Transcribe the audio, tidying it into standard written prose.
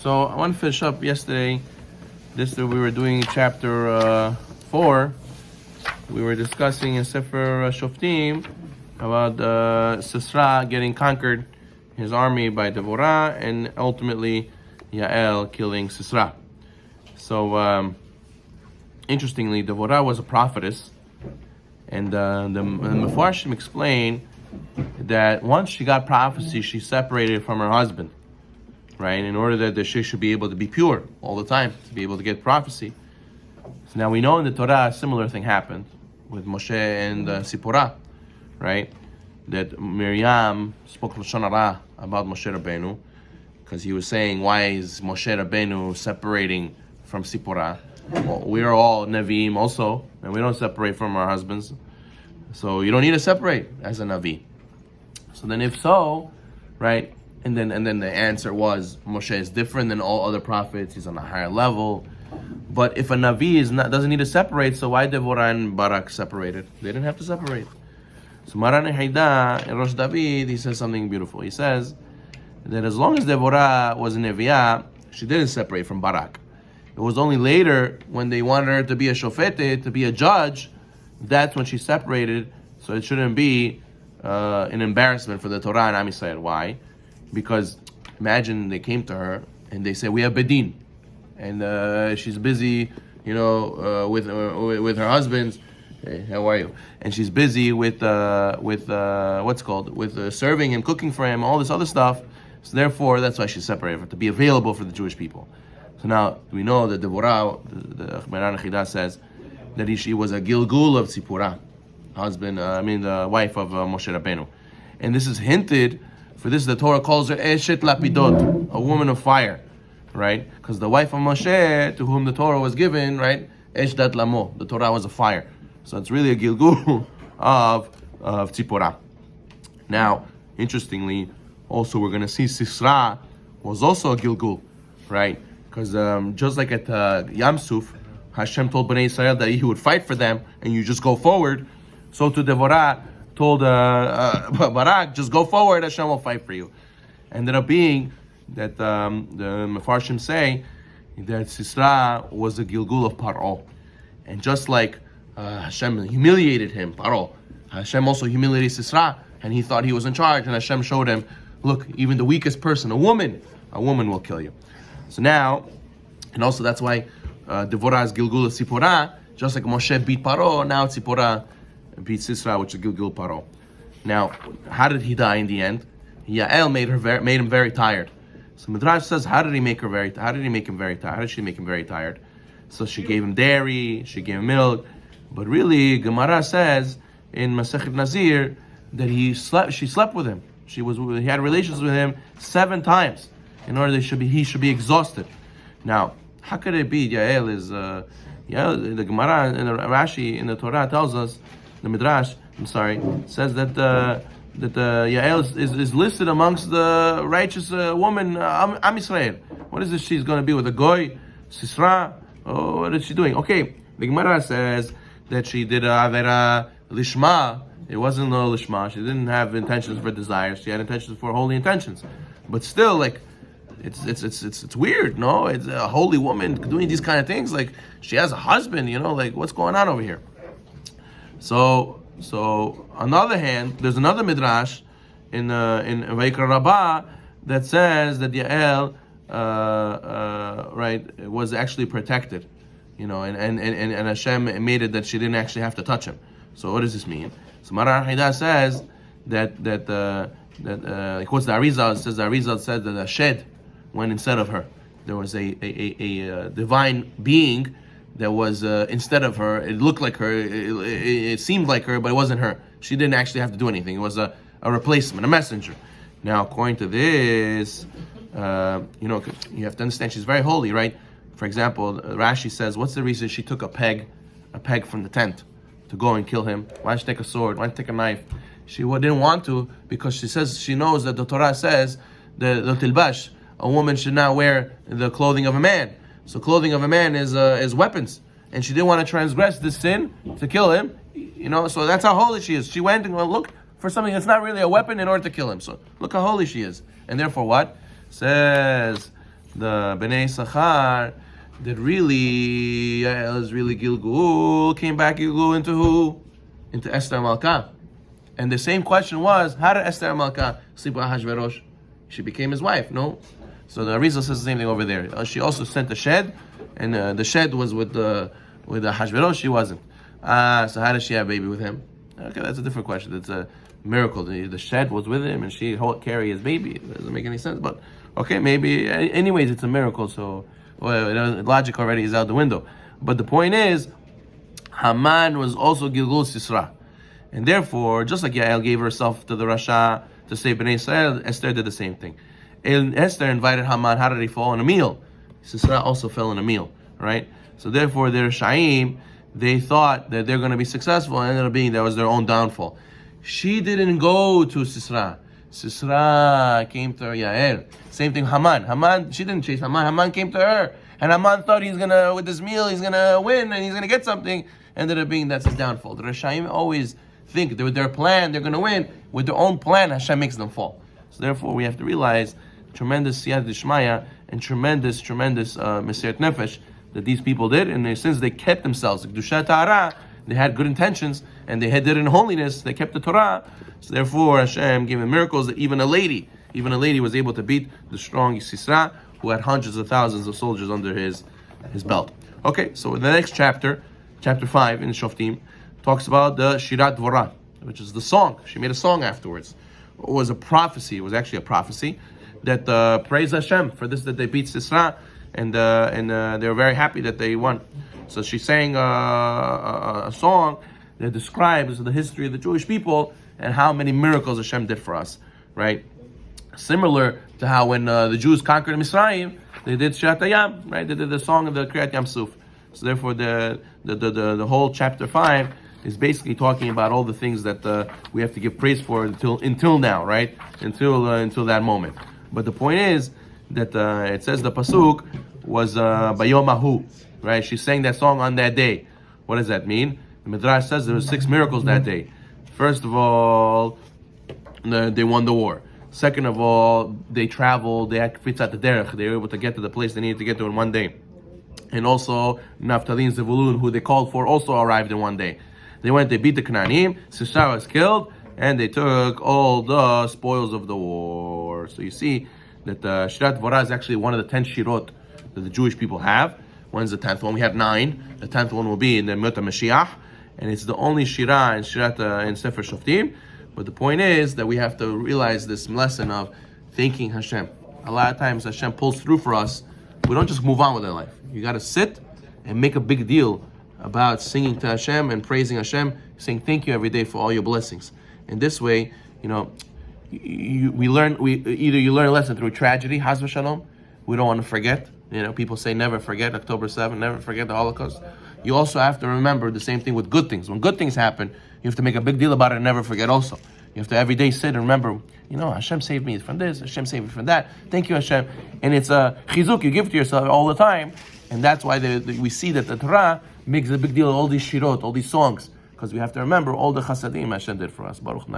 So I want to finish up yesterday. We were doing chapter 4. We were discussing in Sefer Shoftim about Sisra getting conquered, his army by Devorah, and ultimately Yael killing Sisra. So interestingly, Devorah was a prophetess, and the Mefarshim explain that once she got prophecy, she separated from her husband, right? In order that she should be able to be pure all the time, to be able to get prophecy. So now we know in the Torah a similar thing happened with Moshe and Sipporah, right? That Miriam spoke Lashon Hara about Moshe Rabbeinu because he was saying, why is Moshe Rabbeinu separating from Sipporah? Well, we are all Nevi'im also, and we don't separate from our husbands. So you don't need to separate as a Navi. So then if so, right, and then the answer was Moshe is different than all other prophets, he's on a higher level. But if a Navi doesn't need to separate, so why Devorah and Barak separated? They didn't have to separate. So Maran Haida in Rosh David, he says something beautiful. He says that as long as Devorah was a Nevi'ah, she didn't separate from Barak. It was only later when they wanted her to be a shofete, to be a judge, that's when she separated. So it shouldn't be an embarrassment for the Torah and Am Yisrael. Why? Because imagine they came to her and they say, we have Bedin, and she's busy, with her husbands. Hey, how are you? And she's busy with serving and cooking for him, all this other stuff. So therefore, that's why she's separated, to be available for the Jewish people. So now we know that Devorah, the Maran Chidah says that she was a Gilgul of Tzipporah, the wife of Moshe Rabbeinu, and this is hinted. For this, the Torah calls her Eshet Lapidot, a woman of fire, right? Because the wife of Moshe, to whom the Torah was given, right, Eshdat Lamo, the Torah was a fire. So it's really a Gilgul of Tzipporah. Now, interestingly, also we're going to see Sisra was also a Gilgul, right? Because just like at Yam Suf, Hashem told Bnei Israel that he would fight for them, and you just go forward. So to Devorah told Barak, just go forward, Hashem will fight for you. Ended up being that the Mefarshim say that Sisra was a Gilgul of Paro. And just like Hashem humiliated him, Paro, Hashem also humiliated Sisra, and he thought he was in charge, and Hashem showed him, look, even the weakest person, a woman will kill you. So now, and also that's why Devorah is Gilgul of Sipporah, just like Moshe beat Paro, now Tzipporah beat Sisra, which is Gilgul Paro. Now, how did he die in the end? Yael made him very tired. So Midrash says, how did she make him very tired? So she gave him dairy, she gave him milk, but really Gemara says in Masechet Nazir that she slept with him. He had relations with him 7 times in order that he should be exhausted. Now, how could it be? Yael is the Gemara and the Rashi in the Torah tells us, the Midrash, says that Yael is listed amongst the righteous woman, Am Yisrael. What is this? She's going to be with a goy, Sisra? Oh, what is she doing? Okay, the Gemara says that she did Avera Lishma. It wasn't no Lishma. She didn't have intentions for desires. She had intentions for holy intentions. But still, like, it's weird, no? It's a holy woman doing these kind of things. Like, she has a husband, like, what's going on over here? So on the other hand, there's another midrash in Vayikra Rabbah that says that Yael, was actually protected, and Hashem made it that she didn't actually have to touch him. So what does this mean? So Maran Haida says that like what's the Arizal? It says the Arizal said that a shed went instead of her. There was a divine being that was instead of her. It looked like her, it seemed like her, but it wasn't her. She didn't actually have to do anything. It was a replacement, a messenger. Now, according to this, you have to understand she's very holy, right? For example, Rashi says, what's the reason she took a peg from the tent to go and kill him? Why didn't she take a sword? Why didn't she take a knife? She didn't want to because she knows that the Torah says that the tilbash, a woman should not wear the clothing of a man. So clothing of a man is weapons, and she didn't want to transgress this sin to kill him. So that's how holy she is. She went and looked for something that's not really a weapon in order to kill him. So look how holy she is, and therefore what says the Bnei Sachar, that really Yael is really Gilgul, came back Gilgul into who? Into Esther Malka. And the same question was, how did Esther Malka sleep with Ahashverosh? She became his wife, no? So the Arizal says the same thing over there. She also sent a shed, and the shed was with the Ahashverosh, she wasn't. So how does she have a baby with him? Okay, that's a different question. It's a miracle. The shed was with him, and she helped carry his baby. It doesn't make any sense, but okay, maybe. Anyways, it's a miracle, so logic already is out the window. But the point is, Haman was also Gilgul Sisra. And therefore, just like Yael gave herself to the Rasha to save Bnei Israel, Esther did the same thing. And Esther invited Haman. How did he fall? In a meal. Sisera also fell in a meal, right? So therefore, their Sha'im, they thought that they're going to be successful, and ended up being that was their own downfall. She didn't go to Sisera. Sisera came to Yael. Same thing, Haman, she didn't chase Haman. Haman came to her. And Haman thought he's going to, with this meal, he's going to win, and he's going to get something. Ended up being that's his downfall. The Rashayim always think that with their plan, they're going to win. With their own plan, Hashem makes them fall. So therefore, we have to realize tremendous siyat d'shmaya and tremendous mesirat nefesh that these people did, and since they kept themselves, kedusha ta'ara, they had good intentions, and they did it in holiness, they kept the Torah, so therefore Hashem gave them miracles that even a lady was able to beat the strong Sisera, who had hundreds of thousands of soldiers under his belt. Okay, so the next chapter 5 in Shoftim, talks about the Shirat Dvorah, which is the song. She made a song afterwards. It was a prophecy, it was actually a prophecy, that praise Hashem for this, that they beat Sisera, and they were very happy that they won. So she sang a song that describes the history of the Jewish people and how many miracles Hashem did for us, right? Similar to how when the Jews conquered Misraim, they did Shirat Hayam, right? They did the song of the Kriyat Yam Suf. So therefore, the whole chapter 5 is basically talking about all the things that we have to give praise for until now, right? Until that moment. But the point is that it says the pasuk was Bayom Ahu, right? She sang that song on that day. What does that mean? The Midrash says there were 6 miracles that day. First of all, they won the war. Second of all, they traveled. They had fitzat the derech. They were able to get to the place they needed to get to in one day. And also, Naphtali and Zevulun, who they called for, also arrived in one day. They went, they beat the Canaanim, Sisera was killed, and they took all the spoils of the war. So you see that Shirat Dvorah is actually one of the 10 Shirot that the Jewish people have. One's the 10th one. We have 9. The 10th one will be in the Mota Mashiach, and it's the only Shirah in Shirat in Sefer Shoftim. But the point is that we have to realize this lesson of thanking Hashem. A lot of times Hashem pulls through for us. We don't just move on with our life. You got to sit and make a big deal about singing to Hashem and praising Hashem, saying thank you every day for all your blessings. And this way, you learn a lesson through tragedy, Haz v'shalom. We don't want to forget. People say never forget October 7th, never forget the Holocaust. You also have to remember the same thing with good things. When good things happen, you have to make a big deal about it and never forget also. You have to every day sit and remember, Hashem saved me from this, Hashem saved me from that. Thank you, Hashem. And it's a chizuk you give to yourself all the time. And that's why we see that the Torah makes a big deal of all these shirot, all these songs. Because we have to remember all the chasadim Hashem did for us. Baruch